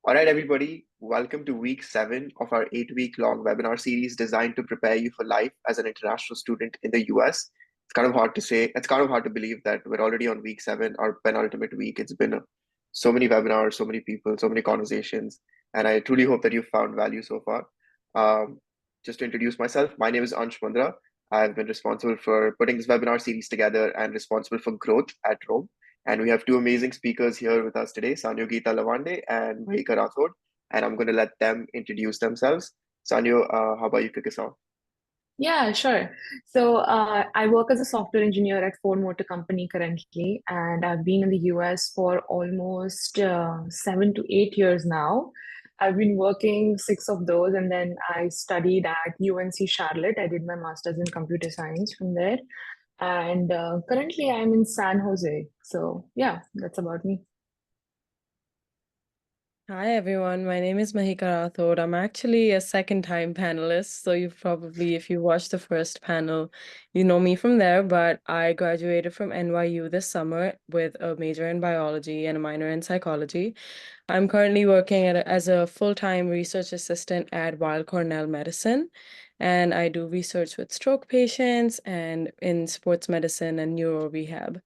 All right, everybody, welcome to week 7 of our 8 week long webinar series designed to prepare you for life as an international student in the US. It's kind of hard to say, it's kind of hard to believe that we're already on week 7, our penultimate week. It's been so many webinars, so many people, so many conversations, and I truly hope that you found value so far. Um, just to introduce myself, my name is Ansh Mundra. I've been responsible for putting this webinar series together and responsible for growth at Rome. And we have two amazing speakers here with us today, Sanyogeeta Lawande and Mahika Rathod. And I'm going to let them introduce themselves. Sanyo, how about you kick us off? Yeah, sure. I work as a software engineer at Ford Motor Company currently, and I've been in the US for almost 7 to 8 years now. I've been working six of those, and then I studied at UNC Charlotte. I did my master's in computer science from there, and currently I'm in San Jose. So, yeah, that's about me. Hi everyone, my name is Mahika Rathod. I'm actually a second-time panelist, so you've probably, if you watched the first panel, you know me from there, but I graduated from NYU this summer with a major in biology and a minor in psychology. I'm currently working as a full-time research assistant at Weill Cornell Medicine, and I do research with stroke patients and in sports medicine and neuro rehab.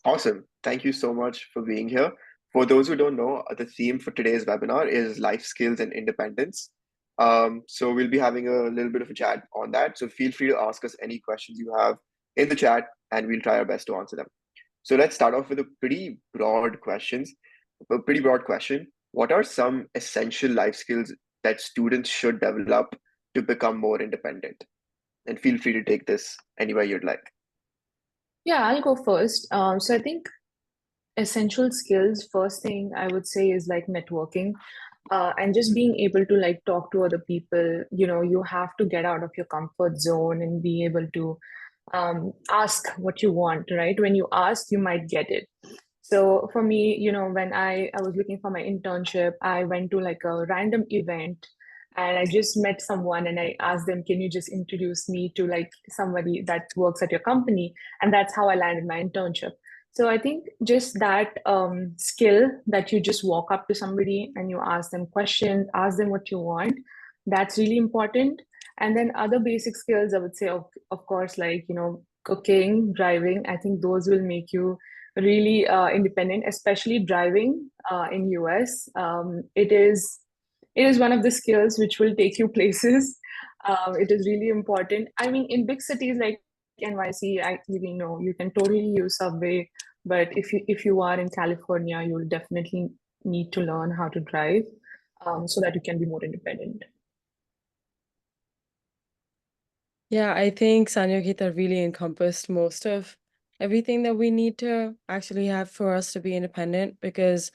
Awesome. Thank you so much for being here. For those who don't know, the theme for today's webinar is life skills and independence. So we'll be having a little bit of a chat on that. So feel free to ask us any questions you have in the chat, and we'll try our best to answer them. So let's start off with a pretty broad questions. A pretty broad question. What are some essential life skills that students should develop to become more independent? And feel free to take this anywhere you'd like. Yeah, I'll go first. So I think essential skills, first thing I would say is like networking, and just being able to like talk to other people. You have to get out of your comfort zone and be able to ask what you want, right? When you ask, you might get it. So for me, when I was looking for my internship, I went to like a random event and I just met someone and I asked them, can you just introduce me to like somebody that works at your company? And that's how I landed my internship. So I think just that skill that you just walk up to somebody and you ask them questions, ask them what you want, that's really important. And then other basic skills, I would say, of course, like, cooking, driving, I think those will make you really independent, especially driving in US. It is one of the skills which will take you places. It is really important. I mean, in big cities like NYC, you can totally use subway. But if you are in California, you'll definitely need to learn how to drive so that you can be more independent. Yeah, I think Sanyogeeta really encompassed most of everything that we need to actually have for us to be independent, because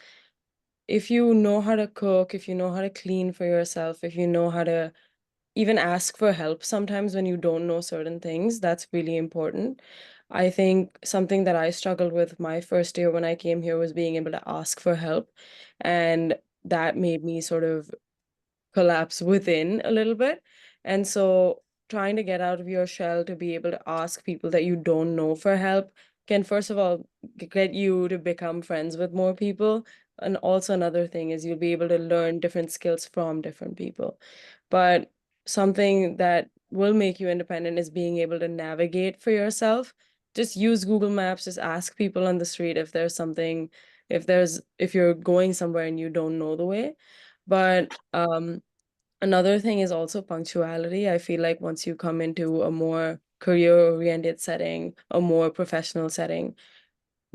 if you know how to cook, if you know how to clean for yourself, if you know how to even ask for help sometimes when you don't know certain things, that's really important. I think something that I struggled with my first year when I came here was being able to ask for help, and that made me sort of collapse within a little bit. And so trying to get out of your shell to be able to ask people that you don't know for help can, first of all, get you to become friends with more people. And also another thing is you'll be able to learn different skills from different people. But something that will make you independent is being able to navigate for yourself. Just use Google Maps, just ask people on the street if there's something, if you're going somewhere and you don't know the way. But another thing is also punctuality. I feel like once you come into a more career-oriented setting, a more professional setting,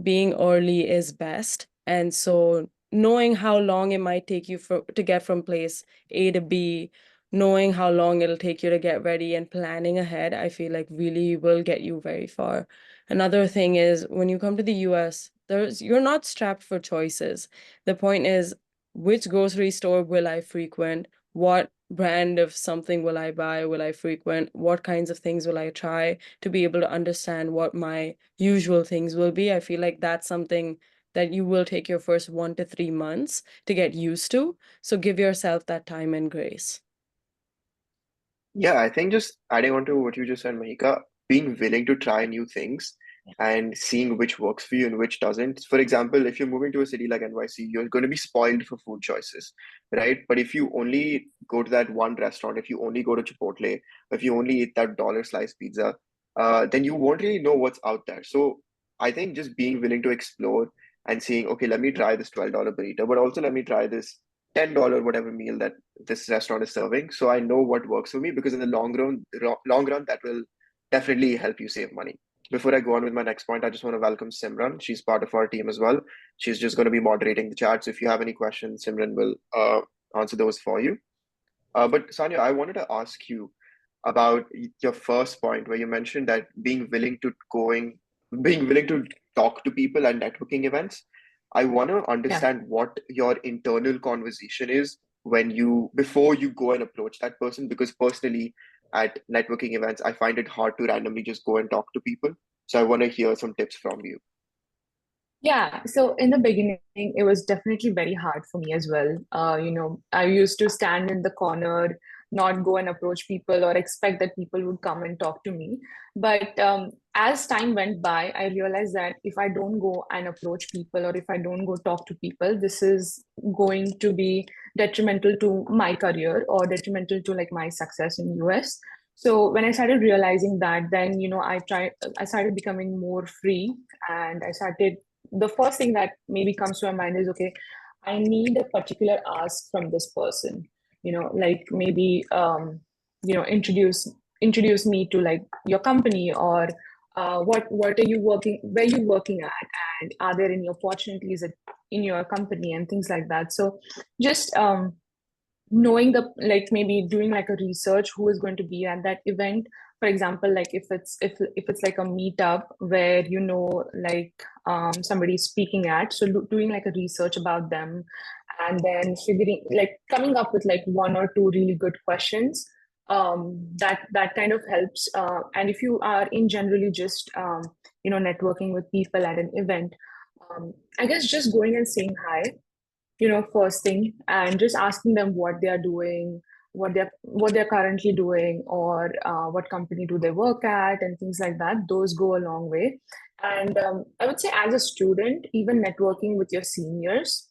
being early is best. And so knowing how long it might take you to get from place A to B, knowing how long it'll take you to get ready and planning ahead, I feel like really will get you very far. Another thing is when you come to the US, you're not strapped for choices. The point is, which grocery store will I frequent? What brand of something will I buy? Will I frequent? What kinds of things will I try, to be able to understand what my usual things will be? I feel like that's something that you will take your first 1 to 3 months to get used to. So give yourself that time and grace. Yeah, I think just adding on to what you just said, Mahika, being willing to try new things and seeing which works for you and which doesn't. For example, if you're moving to a city like NYC, you're going to be spoiled for food choices, right? But if you only go to that one restaurant, if you only go to Chipotle, if you only eat that dollar slice pizza, then you won't really know what's out there. So I think just being willing to explore and saying, okay, let me try this $12 burrito, but also let me try this $10 whatever meal that this restaurant is serving, so I know what works for me, because in the long run, that will definitely help you save money. Before I go on with my next point, I just want to welcome Simran. She's part of our team as well. She's just going to be moderating the chat. So if you have any questions, Simran will answer those for you. But Sanya, I wanted to ask you about your first point where you mentioned that being willing to talk to people at networking events. I want to Yeah. understand what your internal conversation is before you go and approach that person, because personally at networking events, I find it hard to randomly just go and talk to people. So I want to hear some tips from you. Yeah, so in the beginning, it was definitely very hard for me as well. I used to stand in the corner, not go and approach people or expect that people would come and talk to me. But as time went by, I realized that if I don't go and approach people or if I don't go talk to people, this is going to be detrimental to my career or detrimental to like my success in US. So when I started realizing that, then I started becoming more free, and I started the first thing that maybe comes to my mind is, okay, I need a particular ask from this person, like maybe introduce me to like your company, or what are you working where you working at, and are there any opportunities in your company and things like that. So just knowing the like maybe doing like a research who is going to be at that event. For example, like if it's like a meetup where like somebody speaking at, so doing like a research about them, and then figuring like coming up with like one or two really good questions, that kind of helps. And if you are in generally just networking with people at an event, I guess just going and saying hi, first thing, and just asking them what they are doing, what they're currently doing, or what company do they work at, and things like that. Those go a long way. And I would say, as a student, even networking with your seniors.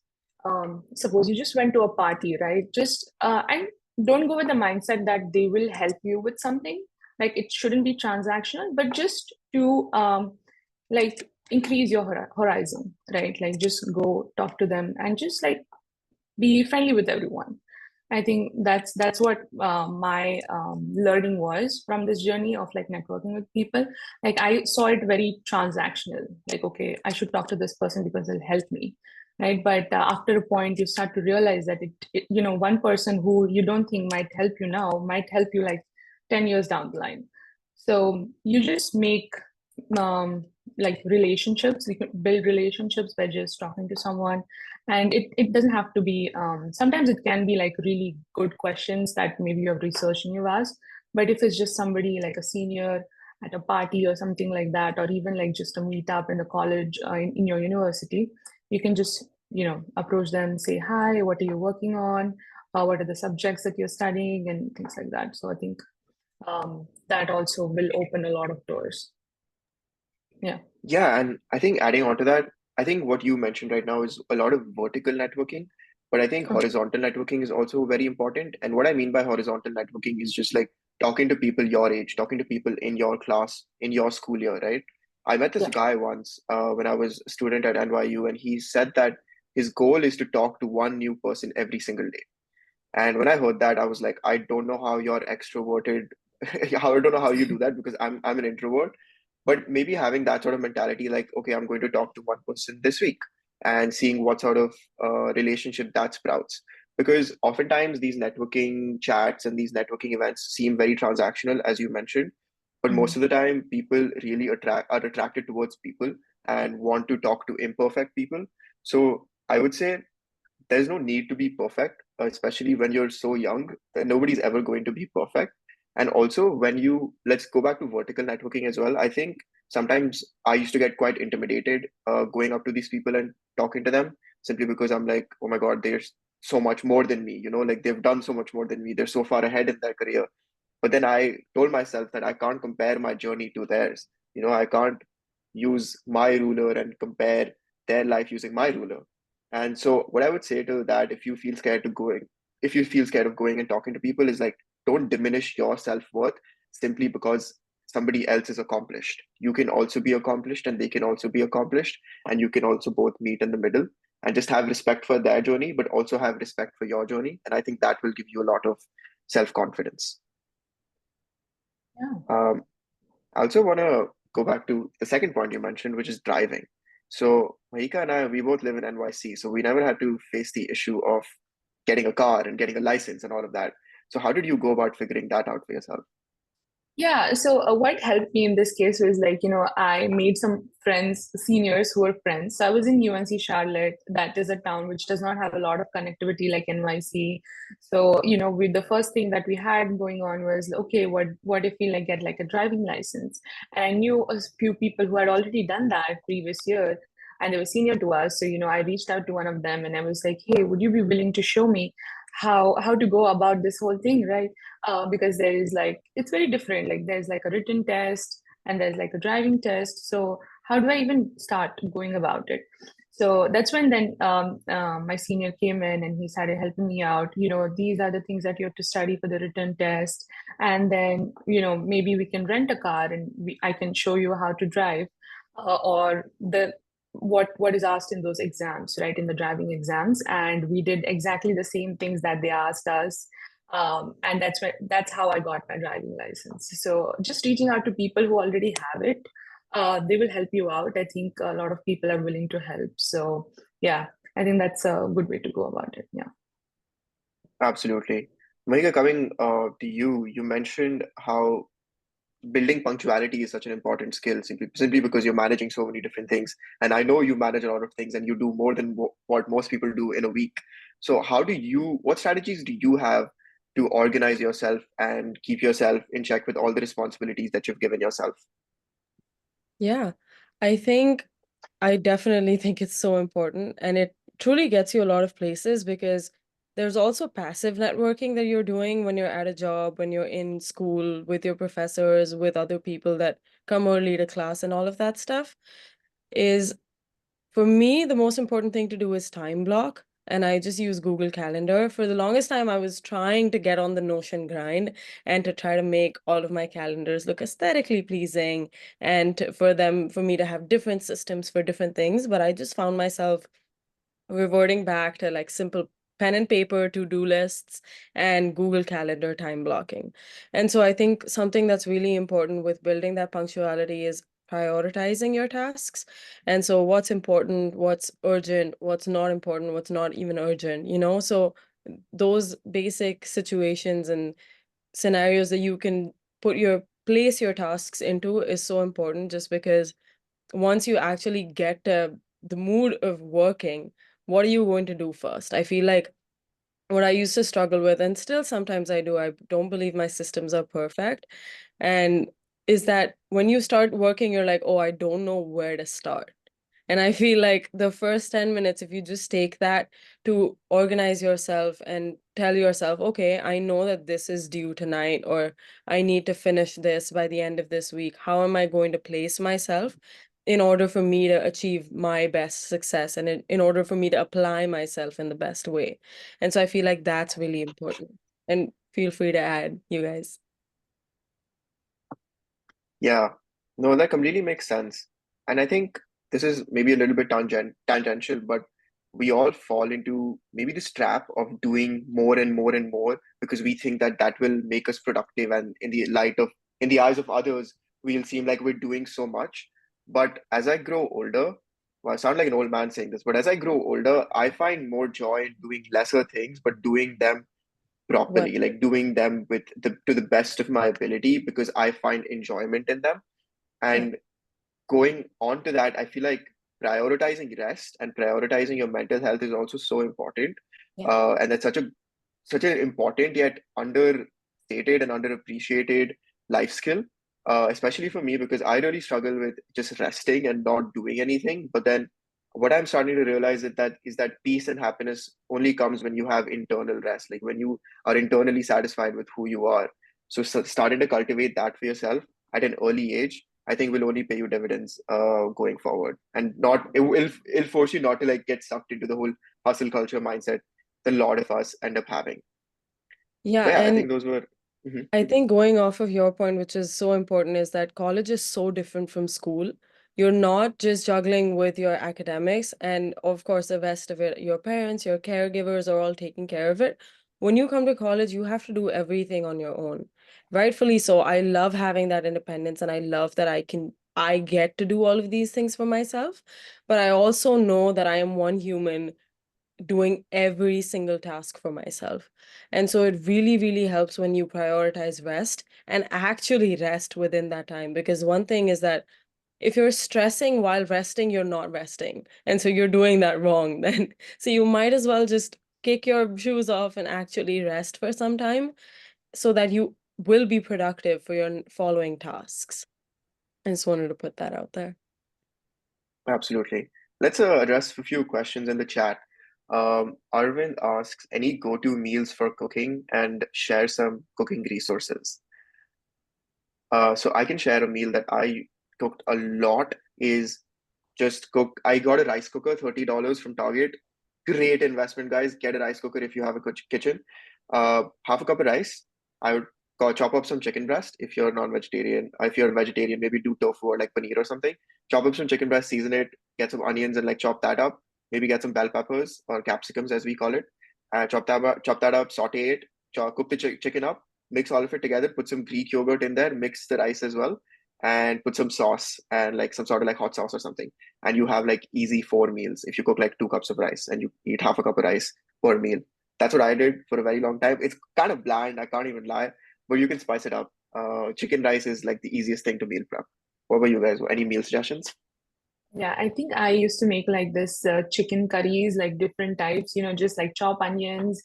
Suppose you just went to a party, right? Just and don't go with the mindset that they will help you with something. Like it shouldn't be transactional, but just to like increase your horizon, right? Like just go talk to them and just like be friendly with everyone. I think that's what my learning was from this journey of like networking with people. Like I saw it very transactional. Like, okay, I should talk to this person because they'll help me, right? But after a point, you start to realize that one person who you don't think might help you now might help you like 10 years down the line. So you just make um, like relationships. You can build relationships by just talking to someone, and it doesn't have to be sometimes it can be like really good questions that maybe you have researched and you've asked. But if it's just somebody like a senior at a party or something like that, or even like just a meetup in a college, in your university, you can just approach them, say hi, what are you working on, what are the subjects that you're studying, and things like that. So I think that also will open a lot of doors. Yeah. Yeah, and I think adding on to that, I think what you mentioned right now is a lot of vertical networking, but I think Okay. horizontal networking is also very important. And what I mean by horizontal networking is just like talking to people your age, talking to people in your class, in your school year, right? I met this Yeah. guy once when I was a student at NYU, and he said that his goal is to talk to one new person every single day. And when I heard that, I was like, I don't know how you're extroverted. I don't know how you do that, because I'm an introvert. But maybe having that sort of mentality, like, okay, I'm going to talk to one person this week and seeing what sort of relationship that sprouts. Because oftentimes these networking chats and these networking events seem very transactional, as you mentioned. But most Mhm. of the time, people really are attracted towards people and want to talk to imperfect people. So I would say there's no need to be perfect, especially when you're so young. Nobody's ever going to be perfect. And also, let's go back to vertical networking as well. I think sometimes I used to get quite intimidated going up to these people and talking to them, simply because I'm like, oh my God, there's so much more than me, like they've done so much more than me. They're so far ahead in their career. But then I told myself that I can't compare my journey to theirs. I can't use my ruler and compare their life using my ruler. And so what I would say to that, if you feel scared of going and talking to people, is like, don't diminish your self-worth simply because somebody else is accomplished. You can also be accomplished and they can also be accomplished, and you can also both meet in the middle, and just have respect for their journey, but also have respect for your journey. And I think that will give you a lot of self-confidence. Yeah. I also want to go back to the second point you mentioned, which is driving. So Mahika and I, we both live in NYC, so we never had to face the issue of getting a car and getting a license and all of that. So how did you go about figuring that out for yourself? Yeah, so what helped me in this case was like, I made some friends, seniors who were friends. So I was in UNC Charlotte. That is a town which does not have a lot of connectivity like NYC. So, with the first thing that we had going on was, okay, what if we like get like a driving license? And I knew a few people who had already done that previous year, and they were senior to us. So, I reached out to one of them and I was like, hey, would you be willing to show me how to go about this whole thing, right? Because there is like, it's very different. Like there's like a written test and there's like a driving test. So how do I even start going about it? So that's when then my senior came in and he started helping me out. These are the things that you have to study for the written test. And then, maybe we can rent a car and I can show you how to drive, or what is asked in those exams, right? In the driving exams. And we did exactly the same things that they asked us, and that's how I got my driving license. So just reaching out to people who already have it, they will help you out. I think a lot of people are willing to help. So yeah, I think that's a good way to go about it. Yeah. Absolutely. Mahika, coming to you, you mentioned how building punctuality is such an important skill, simply because you're managing so many different things. And I know you manage a lot of things and you do more than what most people do in a week. So what strategies do you have to organize yourself and keep yourself in check with all the responsibilities that you've given yourself? Yeah, I definitely think it's so important, and it truly gets you a lot of places because there's also passive networking that you're doing when you're at a job, when you're in school with your professors, with other people that come early to class and all of that stuff. Is For me, the most important thing to do is time block. And I just use Google Calendar. For the longest time, I was trying to get on the Notion grind and to try to make all of my calendars look aesthetically pleasing and for me to have different systems for different things. But I just found myself reverting back to like simple pen and paper to-do lists and Google Calendar time blocking. And so I think something that's really important with building that punctuality is prioritizing your tasks. And so what's important, what's urgent, what's not important, what's not even urgent, So those basic situations and scenarios that you can place your tasks into is so important, just because once you actually get the mood of working, what are you going to do first? I feel like what I used to struggle with, and still sometimes I do, I don't believe my systems are perfect. And is that when you start working, you're like, oh, I don't know where to start. And I feel like the first 10 minutes, if you just take that to organize yourself and tell yourself, okay, I know that this is due tonight, or I need to finish this by the end of this week. How am I going to place myself in order for me to achieve my best success and in order for me to apply myself in the best way? And so I feel like that's really important. And feel free to add, you guys. Yeah, no, that completely makes sense. And I think this is maybe a little bit tangential, but we all fall into maybe this trap of doing more and more and more because we think that that will make us productive. And in the eyes of others, we'll seem like we're doing so much. But as I grow older, well, I sound like an old man saying this, but as I grow older, I find more joy in doing lesser things, but doing them Well, properly, like doing them to the best of my ability because I find enjoyment in them. yeah, And going on to that, I feel like prioritizing rest and prioritizing your mental health is also so important. yeah, And that's such an important yet understated and underappreciated life skill. Especially for me because I really struggle with just resting and not doing anything. But then what I'm starting to realize is that peace and happiness only comes when you have internal rest, like when you are internally satisfied with who you are. So starting to cultivate that for yourself at an early age, I think will only pay you dividends going forward, and not it'll force you not to like get sucked into the whole hustle culture mindset that a lot of us end up having. Yeah, But yeah, I and think those were. Mhm. I think going off of your point, which is so important, is that college is so different from school. You're not just juggling with your academics, and of course, the rest of it, your parents, your caregivers are all taking care of it. When you come to college, you have to do everything on your own. Rightfully so. I love having that independence, and I love that I get to do all of these things for myself. But I also know that I am one human doing every single task for myself. And so it really, really helps when you prioritize rest and actually rest within that time. Because one thing is that if you're stressing while resting, you're not resting. And so you're doing that wrong then. So you might as well just kick your shoes off and actually rest for some time so that you will be productive for your following tasks. I just wanted to put that out there. Absolutely. Let's address a few questions in the chat. Arvind asks, any go-to meals for cooking and share some cooking resources. So I can share a meal that I cooked a lot is just cook. I got a rice cooker, $30 from Target. Great investment, guys. Get a rice cooker if you have a kitchen. Half a cup of rice. I would chop up some chicken breast if you're non-vegetarian. If you're a vegetarian, maybe do tofu or like paneer or something. Chop up some chicken breast, season it, get some onions and like chop that up. Maybe get some bell peppers or capsicums as we call it. Chop that up, saute it, cook the chicken up, mix all of it together, put some Greek yogurt in there, mix the rice as well, and put some sauce and like some sort of like hot sauce or something. And you have like easy 4 meals if you cook like 2 cups of rice and you eat half a cup of rice per meal. That's what I did for a very long time. It's kind of bland, I can't even lie, but you can spice it up. Chicken rice is like the easiest thing to meal prep. What about you guys? Any meal suggestions? Yeah, I think I used to make like this chicken curries, like different types, just like chop onions,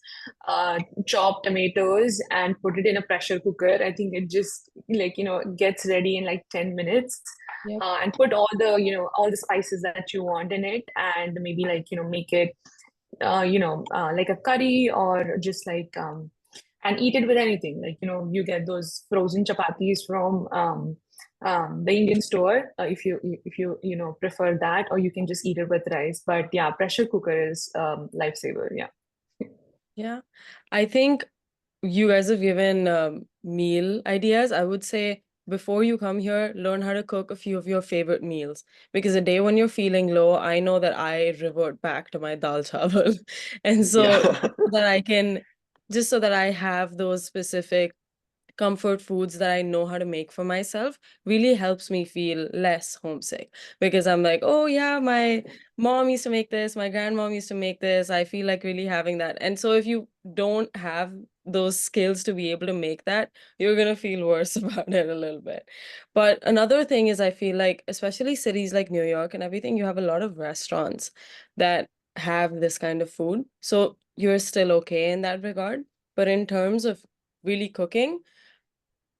chop tomatoes, and put it in a pressure cooker. I think it just like, gets ready in like 10 minutes. Yep. And put all the spices that you want in it, and maybe like, make it, like a curry or just like, and eat it with anything. Like, you get those frozen chapatis from the Indian store, if you prefer that, or you can just eat it with rice. But yeah, pressure cooker is lifesaver. Yeah. Yeah. I think you guys have given meal ideas. I would say before you come here, learn how to cook a few of your favorite meals. Because the day when you're feeling low, I know that I revert back to my dal chawal. And so Yeah. that I can, just so that I have those specific comfort foods that I know how to make for myself really helps me feel less homesick because I'm like, oh yeah, my mom used to make this, my grandmom used to make this. I feel like really having that. And so if you don't have those skills to be able to make that, you're going to feel worse about it a little bit. But another thing is I feel like especially cities like New York and everything, you have a lot of restaurants that have this kind of food. So you're still okay in that regard. But in terms of really cooking,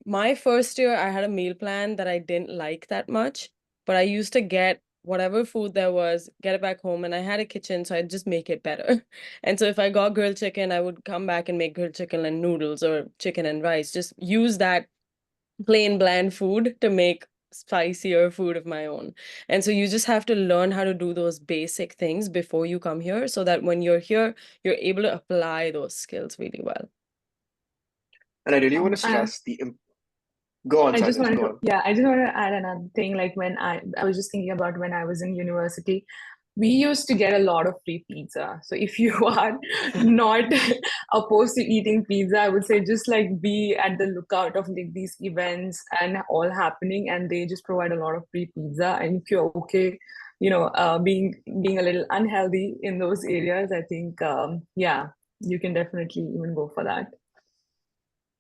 my first year, I had a meal plan that I didn't like that much, but I used to get whatever food there was, get it back home, and I had a kitchen, so I'd just make it better. And so if I got grilled chicken, I would come back and make grilled chicken and noodles or chicken and rice. Just use that plain bland food to make spicier food of my own. And so you just have to learn how to do those basic things before you come here so that when you're here, you're able to apply those skills really well. And I really want to I, stress go on, I just Sanya, wanted go to, on. yeah, I just wanted to add another thing. Like when I was just thinking about when I was in university, we used to get a lot of free pizza. So if you are not opposed to eating pizza, I would say just like be at the lookout of like these events and all happening, and they just provide a lot of free pizza. And if you're okay, being a little unhealthy in those areas, I think yeah, you can definitely even go for that.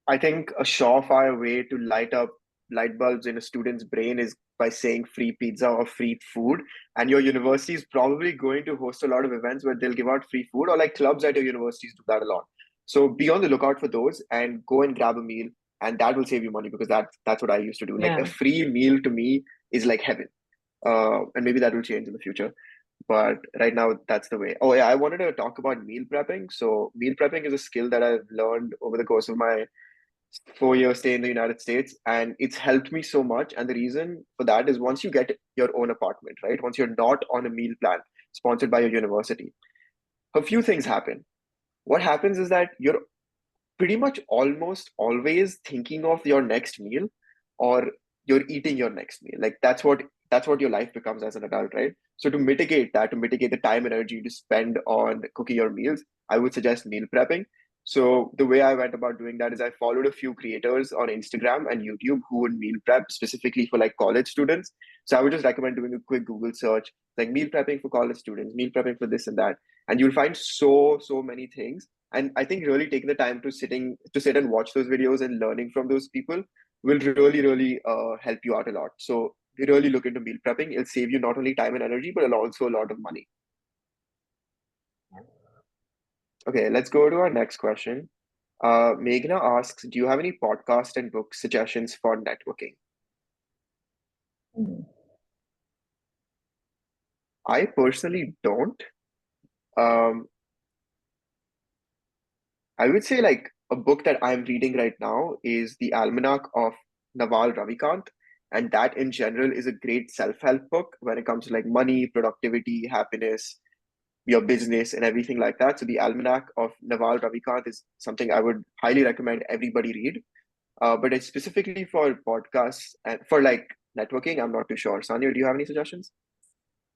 I think a surefire way to light up light bulbs in a student's brain is by saying free pizza or free food. And your university is probably going to host a lot of events where they'll give out free food, or like clubs at your universities do that a lot. So be on the lookout for those and go and grab a meal, and that will save you money because that's what I used to do. Like a Yeah. free meal to me is like heaven. And maybe that will change in the future. But right now, that's the way. Oh yeah, I wanted to talk about meal prepping. So meal prepping is a skill that I've learned over the course of my 4 year stay in the United States, and it's helped me so much. And the reason for that is once you get your own apartment, right? Once you're not on a meal plan sponsored by your university, a few things happen. What happens is that you're pretty much almost always thinking of your next meal, or you're eating your next meal. Like that's what your life becomes as an adult, right? So to mitigate that, to mitigate the time and energy to spend on cooking your meals, I would suggest meal prepping. So the way I went about doing that is I followed a few creators on Instagram and YouTube who would meal prep specifically for like college students. So I would just recommend doing a quick Google search, like meal prepping for college students, meal prepping for this and that, and you'll find so many things. And I think really taking the time to sit and watch those videos and learning from those people will really help you out a lot. So you really look into meal prepping. It'll save you not only time and energy, but also a lot of money. Okay, let's go to our next question. Meghna asks, do you have any podcast and book suggestions for networking? Mhm. I personally don't. Um, I would say like a book that I'm reading right now is The Almanac of Naval Ravikant. And that in general is a great self-help book when it comes to like money, productivity, happiness, your business, and everything like that. So The Almanac of Naval Ravikant is something I would highly recommend everybody read. But it's specifically for podcasts and for like networking, I'm not too sure. Sanya, do you have any suggestions?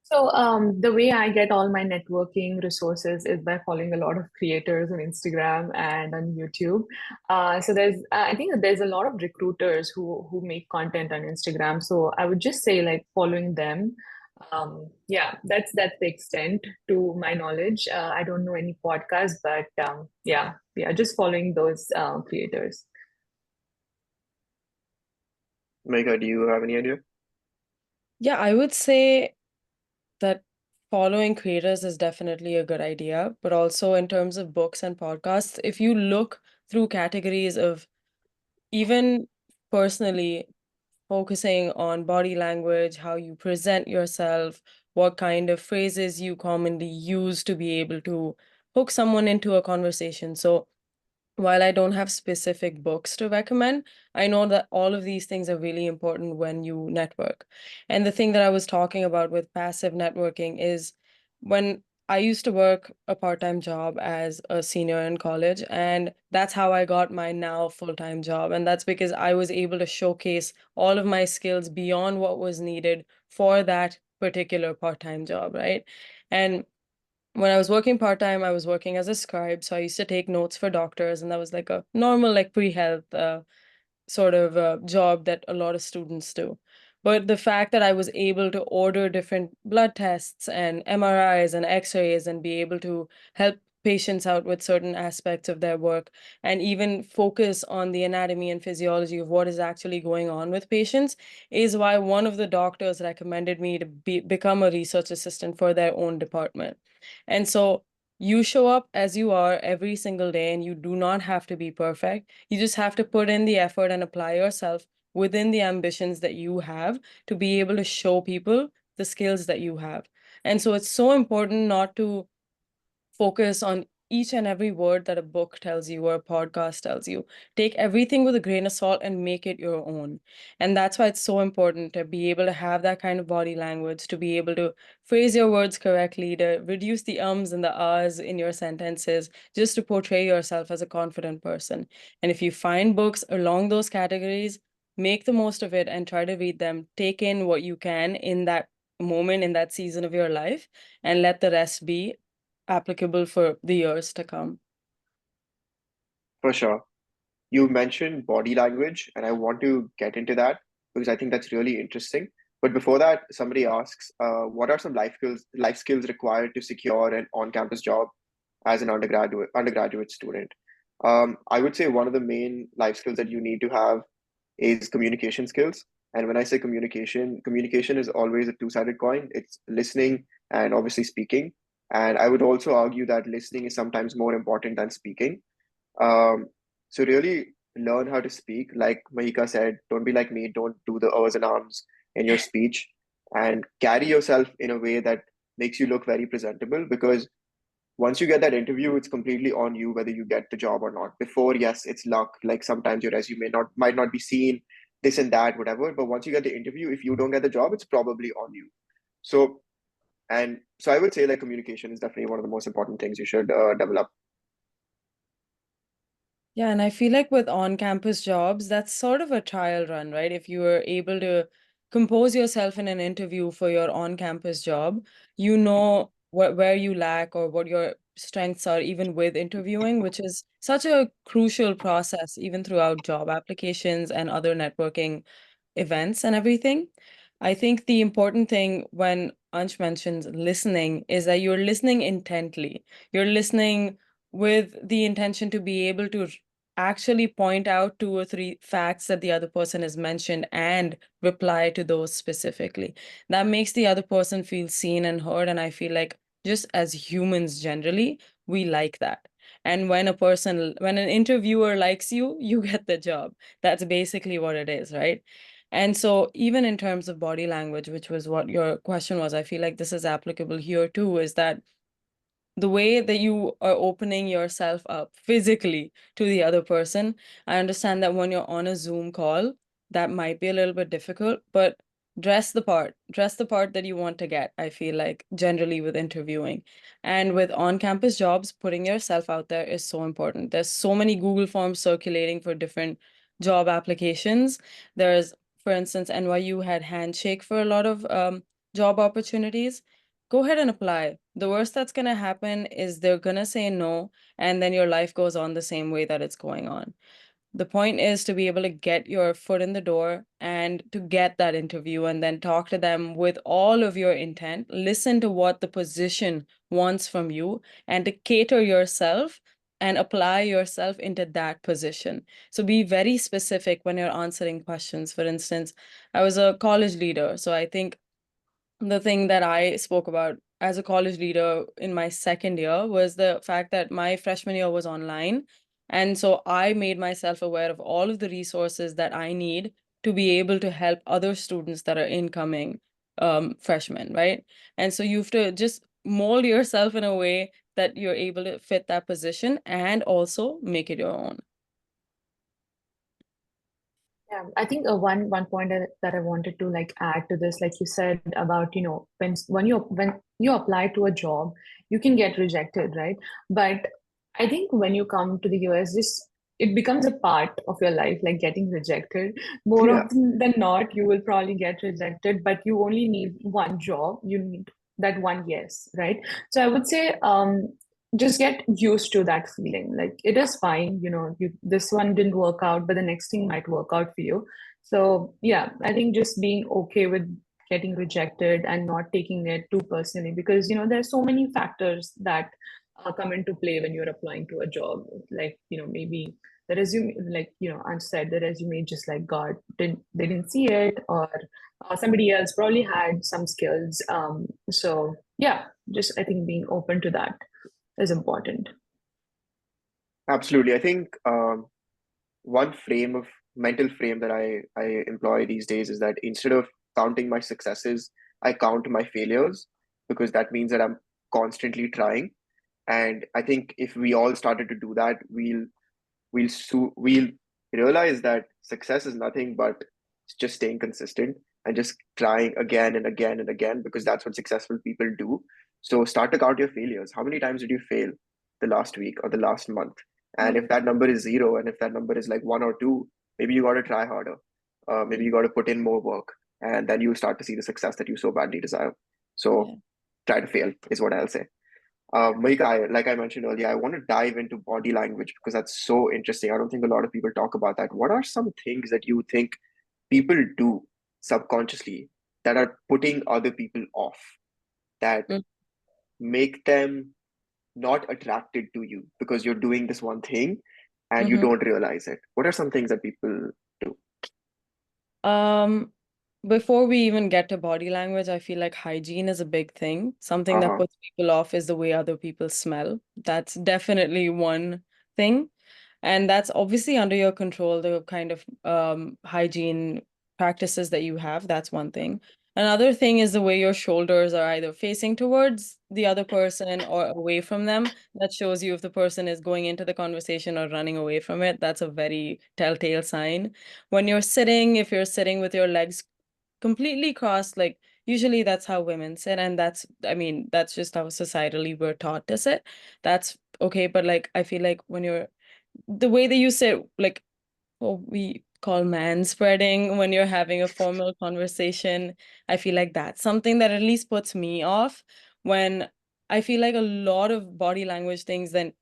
So, the way I get all my networking resources is by following a lot of creators on Instagram and on YouTube. So I think that there's a lot of recruiters who make content on Instagram. So I would just say like following them. Yeah, that's the extent to my knowledge. I don't know any podcasts, but yeah, just following those creators. Mega, do you have any idea? Yeah, I would say that following creators is definitely a good idea, but also in terms of books and podcasts, if you look through categories of even personally focusing on body language, how you present yourself, what kind of phrases you commonly use to be able to hook someone into a conversation. So while I don't have specific books to recommend, I know that all of these things are really important when you network. And the thing that I was talking about with passive networking is when I used to work a part-time job as a senior in college, and that's how I got my now full-time job. And that's because I was able to showcase all of my skills beyond what was needed for that particular part-time job, right? And when I was working part-time, I was working as a scribe. So I used to take notes for doctors, and that was like a normal, like pre-health sort of job that a lot of students do. But the fact that I was able to order different blood tests and MRIs and X-rays and be able to help patients out with certain aspects of their work and even focus on the anatomy and physiology of what is actually going on with patients is why one of the doctors recommended me to become a research assistant for their own department. And so you show up as you are every single day, and you do not have to be perfect. You just have to put in the effort and apply yourself within the ambitions that you have to be able to show people the skills that you have. And so it's so important not to focus on each and every word that a book tells you or a podcast tells you. Take everything with a grain of salt and make it your own. And that's why it's so important to be able to have that kind of body language, to be able to phrase your words correctly, to reduce the ums and the ahs in your sentences, just to portray yourself as a confident person. And if you find books along those categories, make the most of it and try to read them. Take in what you can in that moment, in that season of your life, and let the rest be applicable for the years to come. For sure. You mentioned body language, and I want to get into that because I think that's really interesting. But before that, somebody asks, what are some life skills required to secure an on-campus job as an undergraduate student? I would say one of the main life skills that you need to have is communication skills. And when I say communication, communication is always a two-sided coin. It's listening and obviously speaking. And I would also argue that listening is sometimes more important than speaking. um, so really learn how to speak. Like Mahika said, don't be like me. Don't do the O's and arms in your speech, and carry yourself in a way that makes you look very presentable. Because once you get that interview, it's completely on you whether you get the job or not. Before, yes, it's luck. Like sometimes your resume might not be seen, this and that, whatever. But once you get the interview, if you don't get the job, it's probably on you. So and so I would say like communication is definitely one of the most important things you should develop. Yeah, and I feel like with on-campus jobs, that's sort of a trial run, right? If you are able to compose yourself in an interview for your on-campus job, you know where you lack or what your strengths are, even with interviewing, which is such a crucial process, even throughout job applications and other networking events and everything. I think the important thing when Ansh mentions listening is that you're listening intently. You're listening with the intention to be able to actually point out two or three facts that the other person has mentioned and reply to those specifically. That makes the other person feel seen and heard. And I feel like just as humans generally, we like that. And when an interviewer likes you, you get the job. That's basically what it is, right? And so, even in terms of body language, which was what your question was, I feel like this is applicable here too, is that the way that you are opening yourself up physically to the other person. I understand that when you're on a Zoom call, that might be a little bit difficult, but dress the part that you want to get. I feel like generally with interviewing and with on-campus jobs, putting yourself out there is so important. There's so many Google Forms circulating for different job applications. There's, for instance, NYU had Handshake for a lot of job opportunities. Go ahead and apply. The worst that's going to happen is they're going to say no, and then your life goes on the same way that it's going on. The point is to be able to get your foot in the door and to get that interview and then talk to them with all of your intent, listen to what the position wants from you, and to cater yourself and apply yourself into that position. So be very specific when you're answering questions. For instance, I was a college leader, so I think the thing that I spoke about as a college leader in my second year was the fact that my freshman year was online. And so I made myself aware of all of the resources that I need to be able to help other students that are incoming freshmen, right? And so you have to just mold yourself in a way that you're able to fit that position and also make it your own. Yeah, I think one point that I wanted to like add to this, like you said about, when you apply to a job, you can get rejected, right? But I think when you come to the US, this it becomes a part of your life, like getting rejected. More Yeah, often than not, you will probably get rejected, but you only need one job. You need that one yes, right? So I would say, just get used to that feeling. Like it is fine, this one didn't work out, but the next thing might work out for you. So yeah, I think just being okay with getting rejected and not taking it too personally, because there's so many factors that come into play when you're applying to a job. Like maybe the resume, like Ansh said, the resume just like God didn't they didn't see it, or somebody else probably had some skills. So yeah, just I think being open to that is important. absolutely. I think one mental frame that I employ these days is that instead of counting my successes, I count my failures, because that means that I'm constantly trying. And I think if we all started to do that, we'll realize that success is nothing but just staying consistent and just trying again and again and again, because that's what successful people do. So start to count your failures. How many times did you fail the last week or the last month? And if that number is zero, and if that number is like one or two, maybe you got to try harder. Maybe you got to put in more work, and then you start to see the success that you so badly desire. So Yeah. try to fail is what I'll say. Mahika, like I mentioned earlier, I want to dive into body language because that's so interesting. I don't think a lot of people talk about that. What are some things that you think people do subconsciously that are putting other people off, that Mm. make them not attracted to you because you're doing this one thing and you Mhm. don't realize it? What are some things that people do? Um, Before we even get to body language, I feel like hygiene is a big thing. Something that Uh-huh. puts people off is the way other people smell. That's definitely one thing. And that's obviously under your control, the kind of hygiene practices that you have. That's one thing. Another thing is the way your shoulders are either facing towards the other person or away from them. That shows you if the person is going into the conversation or running away from it. That's a very telltale sign. When you're sitting, if you're sitting with your legs completely crossed, like usually that's how women sit, and I mean, that's just how societally we're taught to sit. That's okay, but like I feel like when you're the way that you sit, like what we call manspreading when you're having a formal conversation. I feel like that's something that at least puts me off when I feel like a lot of body language things then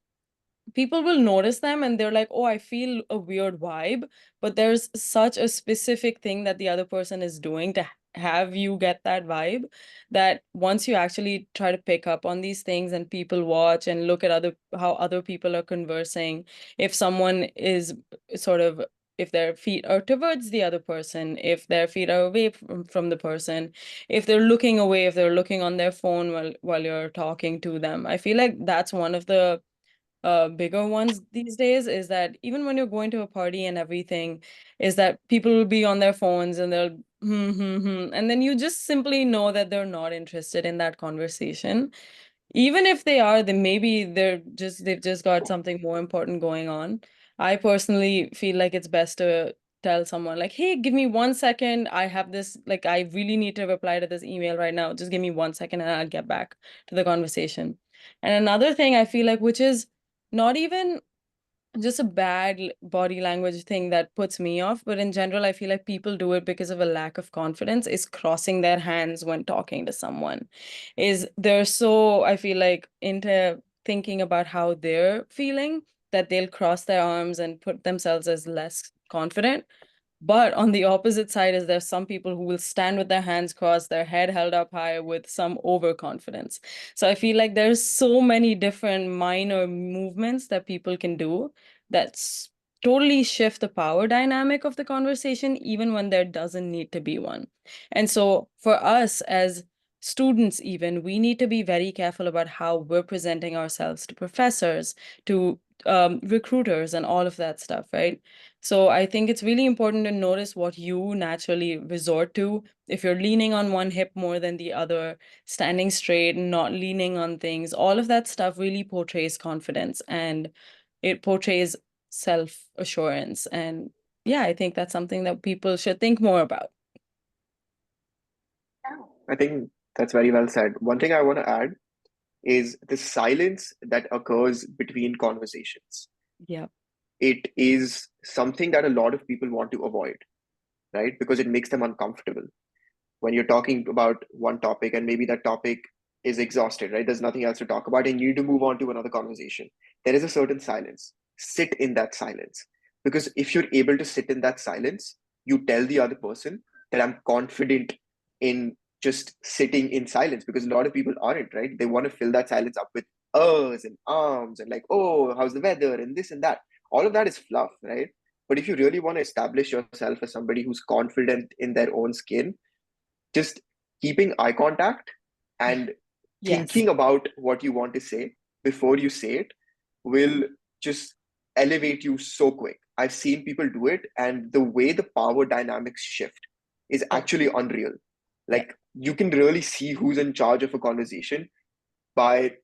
people will notice them and they're like, oh, I feel a weird vibe, but there's such a specific thing that the other person is doing to have you get that vibe that once you actually try to pick up on these things and people watch and look at how other people are conversing, if someone is sort of if their feet are towards the other person, if their feet are away from the person, if they're looking away, if they're looking on their phone while you're talking to them, I feel like that's one of the bigger ones these days, is that even when you're going to a party and everything, is that people will be on their phones and they'll and then you just simply know that they're not interested in that conversation. Even if they are, then maybe they've just got something more important going on. I personally feel like it's best to tell someone like, hey, give me 1 second. I have this, like, I really need to reply to this email right now. Just give me 1 second and I'll get back to the conversation. And another thing I feel like, which is not even just a bad body language thing that puts me off, but in general, I feel like people do it because of a lack of confidence, is crossing their hands when talking to someone. Is they're so, I feel like, into thinking about how they're feeling that they'll cross their arms and put themselves as less confident. But on the opposite side is there's some people who will stand with their hands crossed, their head held up high with some overconfidence. So I feel like there's so many different minor movements that people can do that's totally shift the power dynamic of the conversation, even when there doesn't need to be one. And so for us as students, even, we need to be very careful about how we're presenting ourselves to professors, to recruiters, and all of that stuff, right? So I think it's really important to notice what you naturally resort to. If you're leaning on one hip more than the other, standing straight and not leaning on things, all of that stuff really portrays confidence and it portrays self-assurance. And yeah, I think that's something that people should think more about. I think that's very well said. One thing I want to add is the silence that occurs between conversations. Yeah. It is something that a lot of people want to avoid, right? Because it makes them uncomfortable. When you're talking about one topic and maybe that topic is exhausted, right? There's nothing else to talk about and you need to move on to another conversation. There is a certain silence. Sit in that silence. Because if you're able to sit in that silence, you tell the other person that I'm confident in just sitting in silence, because a lot of people aren't, right? They want to fill that silence up with uhs and arms and like, oh, how's the weather and this and that. All of that is fluff, right? But if you really want to establish yourself as somebody who's confident in their own skin, just keeping eye contact and Yes. thinking about what you want to say before you say it will just elevate you so quick. I've seen people do it, and the way the power dynamics shift is Yeah. actually unreal. Yeah. Like, you can really see who's in charge of a conversation by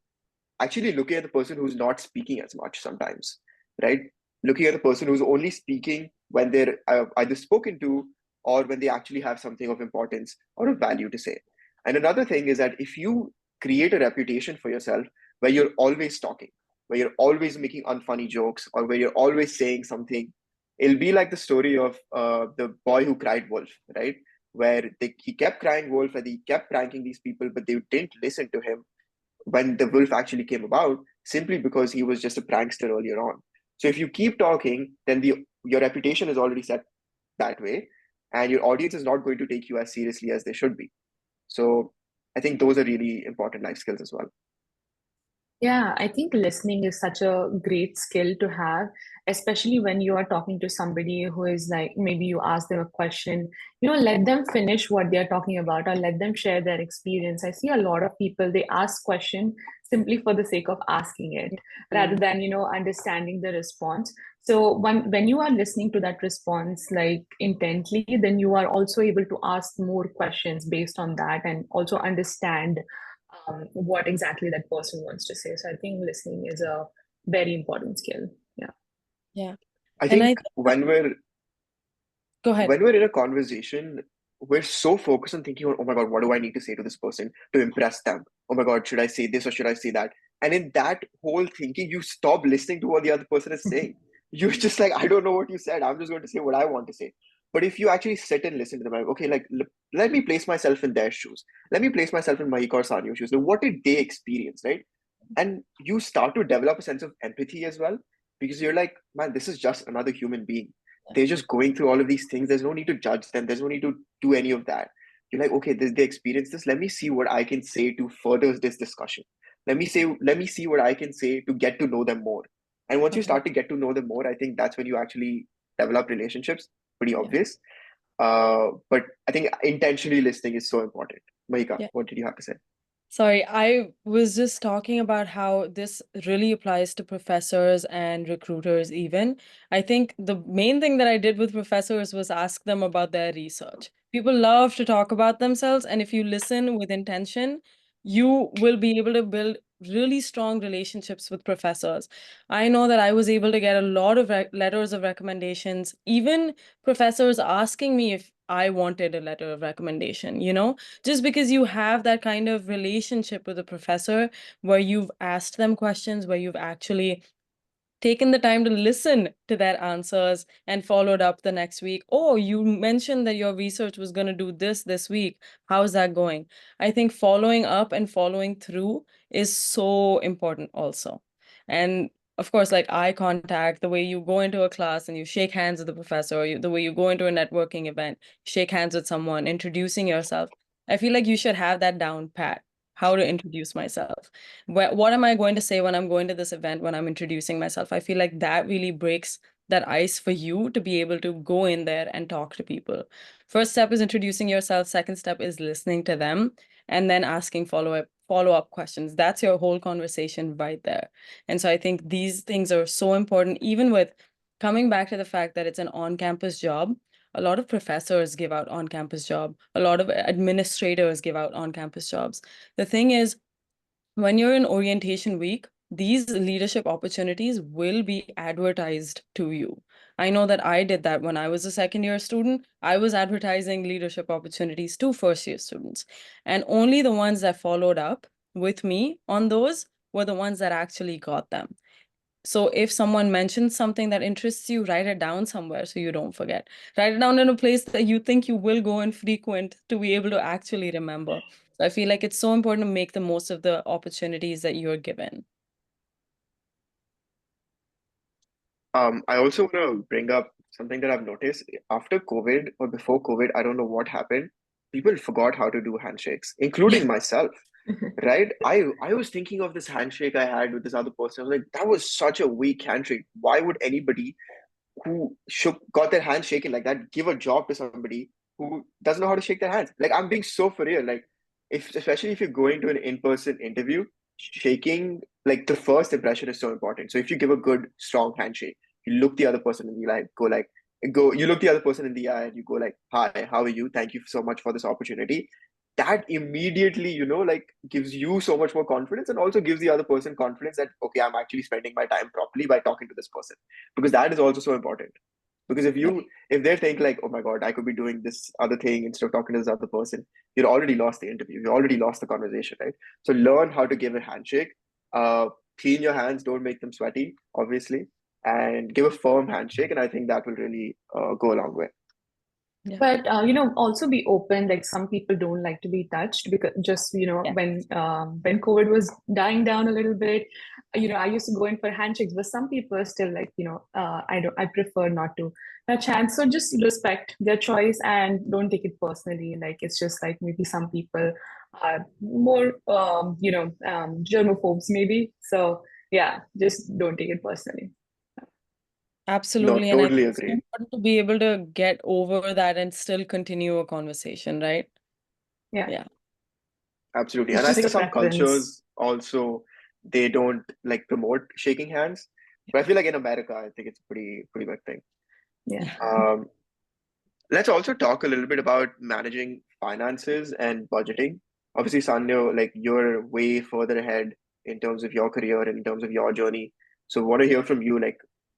actually looking at the person who's not speaking as much sometimes, right? Looking at the person who's only speaking when they're either spoken to or when they actually have something of importance or of value to say. And another thing is that if you create a reputation for yourself where you're always talking, where you're always making unfunny jokes, or where you're always saying something, it'll be like the story of the boy who cried wolf, right? Where he kept crying wolf and he kept pranking these people, but they didn't listen to him when the wolf actually came about, simply because he was just a prankster earlier on. So if you keep talking, then your reputation is already set that way, and your audience is not going to take you as seriously as they should be. So I think those are really important life skills as well. Yeah, I think listening is such a great skill to have, especially when you are talking to somebody who is like, maybe you ask them a question, let them finish what they're talking about or let them share their experience. I see a lot of people, they ask question simply for the sake of asking it, rather than, understanding the response. So when you are listening to that response like intently, then you are also able to ask more questions based on that and also understand what exactly that person wants to say. So I think listening is a very important skill. Yeah. Yeah. I And I think think go ahead. when we're in a conversation, we're so focused on thinking, oh my God, what do I need to say to this person to impress them? Oh my God, should I say this or should I say that? And in that whole thinking, you stop listening to what the other person is saying. You're just like, I don't know what you said. I'm just going to say what I want to say. But if you actually sit and listen to them, like, okay, like let me place myself in their shoes. Let me place myself in Mahika or Sanyo's shoes. Like, what did they experience, right? And you start to develop a sense of empathy as well, because you're like, man, this is just another human being. They're just going through all of these things. There's no need to judge them. There's no need to do any of that. You're like, okay, they experience this. Let me see what I can say to further this discussion. Let me see what I can say to get to know them more. And once you start to get to know them more, I think that's when you actually develop relationships. Pretty Yeah. obvious. But I think intentionally listening is so important. Mahika, Yeah. what did you have to say? Sorry, I was just talking about how this really applies to professors and recruiters even. I think the main thing that I did with professors was ask them about their research. People love to talk about themselves, and if you listen with intention, you will be able to build really strong relationships with professors. I know that I was able to get a lot of letters of recommendations, even professors asking me if I wanted a letter of recommendation, just because you have that kind of relationship with a professor where you've asked them questions, where you've actually taken the time to listen to their answers and followed up the next week. Oh, you mentioned that your research was going to do this week. How's that going? I think following up and following through is so important also. And of course, like eye contact, the way you go into a class and you shake hands with the professor, or the way you go into a networking event, shake hands with someone, introducing yourself. I feel like you should have that down pat, how to introduce myself. What am I going to say when I'm going to this event, when I'm introducing myself? I feel like that really breaks that ice for you to be able to go in there and talk to people. First step is introducing yourself. Second step is listening to them and then asking follow-up questions. That's your whole conversation right there. And so I think these things are so important, even with coming back to the fact that it's an on-campus job. A lot of professors give out on-campus job. A lot of administrators give out on-campus jobs. The thing is, when you're in orientation week, these leadership opportunities will be advertised to you. I know that I did that when I was a second year student. I was advertising leadership opportunities to first year students. And only the ones that followed up with me on those were the ones that actually got them. So if someone mentions something that interests you, write it down somewhere so you don't forget. Write it down in a place that you think you will go and frequent to be able to actually remember. So I feel like it's so important to make the most of the opportunities that you're given. I also want to bring up something that I've noticed after COVID or before COVID. I don't know what happened. People forgot how to do handshakes, including myself. Right? I was thinking of this handshake I had with this other person. I was like, that was such a weak handshake. Why would anybody who got their hand shaken like that give a job to somebody who doesn't know how to shake their hands? Like, I'm being so for real. Like, if especially if you're going to an in-person interview, shaking, like, the first impression is so important. So if you give a good strong handshake, you look the other person in the eye, you look the other person in the eye and you go like, hi, how are you? Thank you so much for this opportunity. That immediately, like, gives you so much more confidence, and also gives the other person confidence that, okay, I'm actually spending my time properly by talking to this person, because that is also so important. Because if they think like, oh my God, I could be doing this other thing instead of talking to this other person, you're already lost the interview, you already lost the conversation, right? So learn how to give a handshake. uh Clean your hands, don't make them sweaty, obviously, and give a firm handshake, and I think that will really go a long way. Yeah. But also be open. Like some people don't like to be touched, because just Yeah. when COVID was dying down a little bit, I used to go in for handshakes, but some people are still like, I prefer not to touch hands. So just respect their choice and don't take it personally. Like it's just like maybe some people are more germaphobes maybe. So yeah, just don't take it personally. No, Absolutely. And I totally think it's so agree. important to be able to get over that and still continue a conversation, right? Yeah, Yeah. Absolutely. it's And I just think a some preference. cultures also they don't like promote shaking hands. But I feel like in America, I think it's a pretty big thing. Yeah. Yeah. Um, let's also talk a little bit about managing finances and budgeting. Obviously, Sanyo, like you're way further ahead in terms of your career and in terms of your journey. So, want to hear from you, like